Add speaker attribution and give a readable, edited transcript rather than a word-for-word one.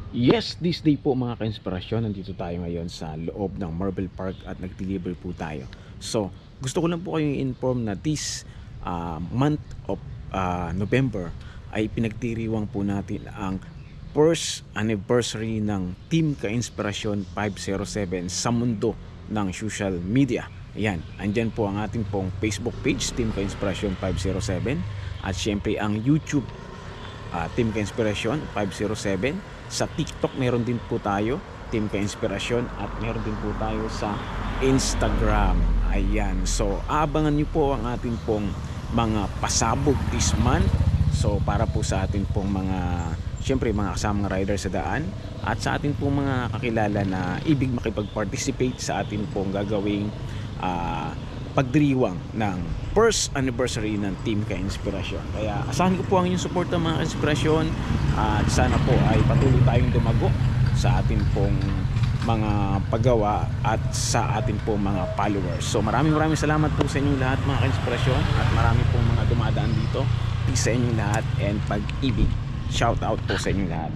Speaker 1: Yes, this day po mga ka-inspirasyon, nandito tayo ngayon sa loob ng Marble Park at nag-deliver po tayo. So, gusto ko lang po kayong inform na this month of November ay pinagdiriwang po natin ang first anniversary ng Team Ka-Inspirasyon 507 sa mundo ng social media. Ayan, andyan po ang ating pong Facebook page, Team Ka-Inspirasyon 507, at syempre ang YouTube Team Ka-Inspirasyon 507. Sa TikTok meron din po tayo, Team Ka-Inspirasyon, at meron din po tayo sa Instagram. Ayan, so abangan nyo po ang ating pong mga pasabog this month. So para po sa ating pong mga, syempre mga kasamang rider sa daan, at sa ating pong mga kakilala na ibig makipag-participate sa ating pong gagawing pagdiriwang ng first anniversary ng Team Ka-Inspirasyon. Kaya asahan ko po ang inyong support ng mga inspirasyon, at sana po ay patuloy tayong dumago sa ating pong mga paggawa at sa ating pong mga followers. So maraming salamat po sa inyong lahat mga ka-inspirasyon, at marami pong mga dumadaan dito. Peace sa inyong lahat and pag-ibig. Shout out po sa inyong lahat.